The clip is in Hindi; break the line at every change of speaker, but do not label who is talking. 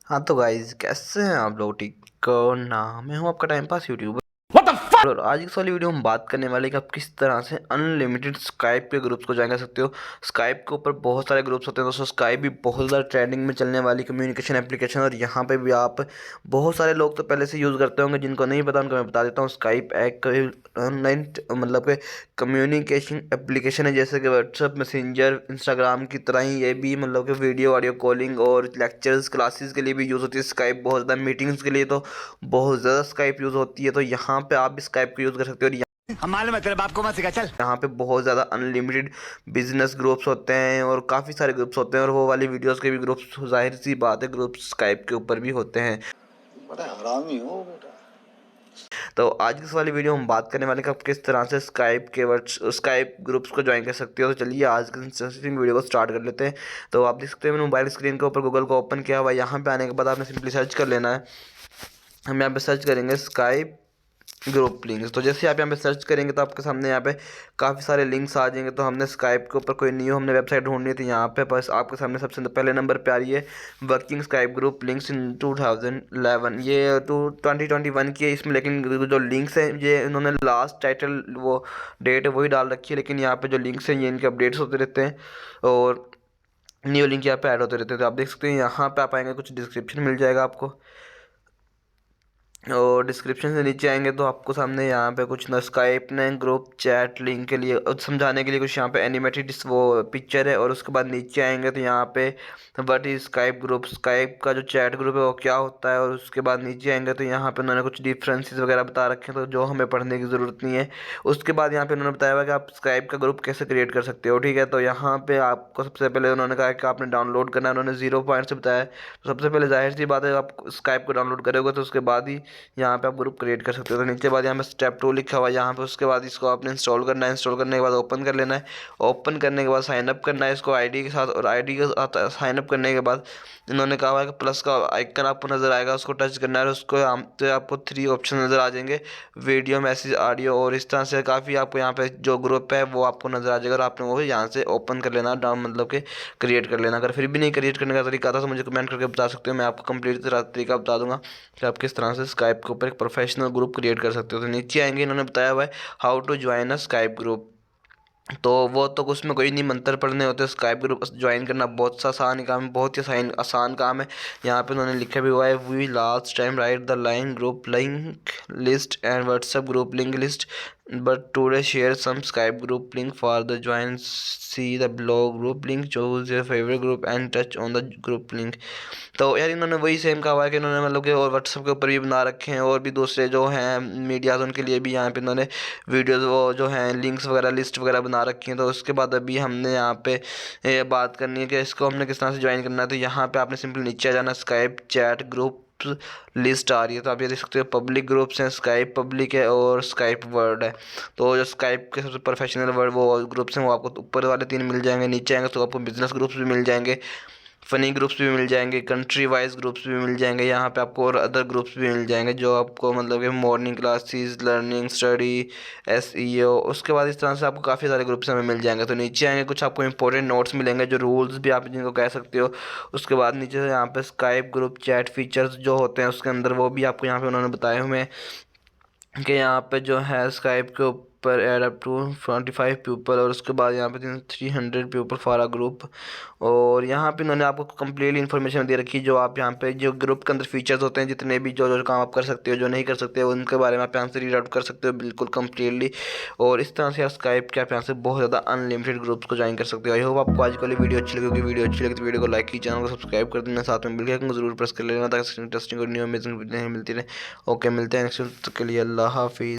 हाँ तो गाइज कैसे हैं आप लोग? ठीक ना, मैं हूँ आपका टाइम पास यूट्यूबर। और आज इस वाली वीडियो हम बात करने वाले कि आप किस तरह से अनलिमिटेड स्काइप के ग्रुप्स को ज्वाइन कर सकते हो। स्काइप के ऊपर बहुत सारे ग्रुप्स होते हैं दोस्तों। स्काइप भी बहुत ज़्यादा ट्रेंडिंग में चलने वाली कम्युनिकेशन एप्लीकेशन, और यहाँ पे भी आप बहुत सारे लोग तो पहले से यूज़ करते होंगे। जिनको नहीं पता उनको मैं बता देता हूँ। स्काइप एक ऑनलाइन मतलब कि कम्युनिकेशन एप्लीकेशन है, जैसे कि व्हाट्सअप, मैसेंजर, इंस्टाग्राम की तरह ही ये भी मतलब कि वीडियो ऑडियो कॉलिंग और लेक्चर्स क्लासेस के लिए भी यूज़ होती है। स्काइप बहुत ज़्यादा मीटिंग्स के लिए तो बहुत ज़्यादा स्काइप यूज़ होती है। तो यहाँ पे आप भी स्काइप को यूज़ कर सकते हो। और
हम मालूम है तेरे बाप को मत सिखा चल।
यहाँ पे बहुत ज़्यादा अनलिमिटेड बिजनेस ग्रुप्स होते हैं और काफ़ी सारे ग्रुप्स होते हैं, और वो वाली वीडियोस के भी ग्रुप्स, जाहिर सी बात है, ग्रुप्स स्काइप के ऊपर भी होते हैं।
बड़ा हरामी हो बेटा।
तो आज की इस वाली वीडियो हम बात करने वाले हैं कि आप किस तरह से स्काइप ग्रुप्स को ज्वाइन कर सकते हो। तो चलिए आज की इंटरेस्टिंग वीडियो को स्टार्ट कर लेते हैं। तो आप देख सकते हैं मैंने मोबाइल स्क्रीन के ऊपर गूगल को ओपन किया हुआ है। यहाँ पे आने के बाद आपने सिंपली सर्च कर लेना है। हम यहाँ पे सर्च करेंगे स्काइप ग्रुप लिंक्स। तो जैसे आप यहाँ पे सर्च करेंगे तो आपके सामने यहाँ पे काफ़ी सारे लिंक्स आ जाएंगे। तो हमने स्काइप के ऊपर कोई न्यू हमने वेबसाइट ढूंढनी थी। यहाँ पे बस आपके सामने सबसे पहले नंबर पे आ रही है working Skype group links in 2011। ये 2021 की है इसमें, लेकिन जो लिंक्स हैं ये इन्होंने लास्ट टाइटल वो डेट वही डाल रखी है। लेकिन यहाँ पे जो लिंक्स हैं ये इनके अपडेट्स होते रहते हैं और न्यू लिंक यहाँ पे ऐड होते रहते हैं। तो आप देख सकते हैं यहाँ पे आप आएंगे, कुछ डिस्क्रिप्शन मिल जाएगा आपको, और डिस्क्रिप्शन से नीचे आएंगे तो आपको सामने यहाँ पे कुछ ना स्काइप ने ग्रुप चैट लिंक के लिए समझाने के लिए कुछ यहाँ पे एनिमेटेड वो पिक्चर है। और उसके बाद नीचे आएंगे तो यहाँ पे what is Skype group, Skype का जो चैट ग्रुप है वो क्या होता है। और उसके बाद नीचे आएंगे तो यहाँ पे उन्होंने कुछ डिफरेंसेस वगैरह बता रखे हैं, तो जो हमें पढ़ने की ज़रूरत नहीं है। उसके बाद यहाँ पे उन्होंने बताया हुआ कि आप स्काइप का ग्रुप कैसे क्रिएट कर सकते हो। ठीक है, तो यहाँ पे आपको सबसे पहले उन्होंने कहा कि आपने डाउनलोड करना है। उन्होंने 0 पॉइंट से बताया। तो सबसे पहले जाहिर सी बात है, आप स्काइप को डाउनलोड करोगे तो उसके बाद ही यहाँ पे आप ग्रुप क्रिएट कर सकते हो। तो नीचे बाद यहाँ पे स्टेप 2 लिखा हुआ है यहाँ पे। उसके बाद इसको आपने इंस्टॉल करना है। इंस्टॉल करने के बाद ओपन कर लेना है। ओपन करने के बाद साइन अप करना है इसको आईडी के साथ, और आईडी के साथ साइन अप करने के बाद इन्होंने कहा है कि प्लस का आइकन आपको नज़र आएगा, उसको टच करना है। और उसको तो आपको 3 ऑप्शन नज़र आ जाएंगे, वीडियो, मैसेज, ऑडियो। और इस तरह से काफ़ी आपको यहाँ पे जो ग्रुप है वो आपको नज़र आ जाएगा, और आपने वो यहाँ से ओपन कर लेना, डाउन मतलब कि क्रिएट कर लेना। अगर फिर भी नहीं क्रिएट करने का तरीका था तो मुझे कमेंट करके बता सकते हो, मैं आपको कंप्लीट तरीका बता दूंगा कि आप किस तरह से स्काइप के ऊपर एक प्रोफेशनल ग्रुप क्रिएट कर सकते हो। तो नीचे आएंगे, इन्होंने बताया हुआ है how to join a Skype group. तो वो तो उसमें कोई नहीं मंत्र पढ़ने होते। स्काइप ग्रुप ज्वाइन करना बहुत सा आसान काम है, बहुत ही आसान काम है। यहाँ पे उन्होंने लिखा भी हुआ है we last time write the line group link list and WhatsApp group link list but today share some Skype group link for the join, see the blog group link, choose your favourite group and touch on the group link. तो यार इन्होंने वही सेम कहा हुआ है कि इन्होंने मतलब कि और व्हाट्सएप के ऊपर भी बना रखे हैं, और भी दूसरे जो हैं मीडियाज उनके लिए भी यहाँ पे इन्होंने वीडियोज़ वो जो हैं लिंक्स वगैरह लिस्ट वगैरह बना रखी हैं। तो उसके बाद अभी हमने यहाँ पे ये बात करनी है कि इसको हमने किस तरह से ज्वाइन करना है। तो यहाँ पे आपने सिंपल नीचे आ जाना, स्काइप चैट ग्रुप लिस्ट आ रही है। तो आप ये देख सकते हो पब्लिक ग्रुप्स हैं, स्काइप पब्लिक है और स्काइप वर्ड है। तो जो स्काइप के सबसे प्रोफेशनल वर्ड वो ग्रुप्स हैं वो आपको ऊपर वाले 3 मिल जाएंगे। नीचे आएंगे तो आपको बिजनेस ग्रुप्स भी मिल जाएंगे, फ़नी ग्रुप्स भी मिल जाएंगे, कंट्री वाइज ग्रुप्स भी मिल जाएंगे यहाँ पे आपको, और अदर ग्रुप्स भी मिल जाएंगे जो आपको मतलब कि morning classes, learning, study, SEO. उसके बाद इस तरह से आपको काफ़ी सारे ग्रुप्स हमें मिल जाएंगे। तो नीचे आएंगे कुछ आपको इंपॉर्टेंट नोट्स मिलेंगे, जो रूल्स भी आप जिनको कह सकते हो। उसके बाद नीचे से यहाँ पे स्काइप ग्रुप चैट फीचर्स जो होते हैं उसके अंदर वो भी आपको यहाँ पे उन्होंने बताए हुए हैं कि यहाँ पे जो है स्काइप के ऊपर एड अप टू 45 पीपल, और उसके बाद यहाँ पे 300 पीपल फॉर अ ग्रुप। और यहाँ पे इन्होंने आपको कंप्लीटली इन्फॉर्मेशन दे रखी है, जो आप यहाँ पे जो ग्रुप के अंदर फीचर्स होते हैं, जितने भी जो जो काम आप कर सकते हो, जो नहीं कर सकते हो, उनके बारे में आप यहाँ से रीड आउट कर सकते हो बिल्कुल कंप्लीटली। और इस तरह से आप स्काइप के आप यहाँ से बहुत ज़्यादा अनलिमिटेड ग्रुप्स को ज्वाइन कर सकते हो। आई होप आपको आज वाली वीडियो अच्छी लगी। वीडियो अच्छी लगी तो वीडियो को लाइक की, चैनल को सब्सक्राइब कर देना, साथ में बिल को जरूर प्रेस कर लेना ताकि इंटरेस्टिंग और न्यू अमेजिंग वीडियो मिलती रहे। ओके, मिलते हैं नेक्स्ट के लिए। अल्लाह हाफिज़।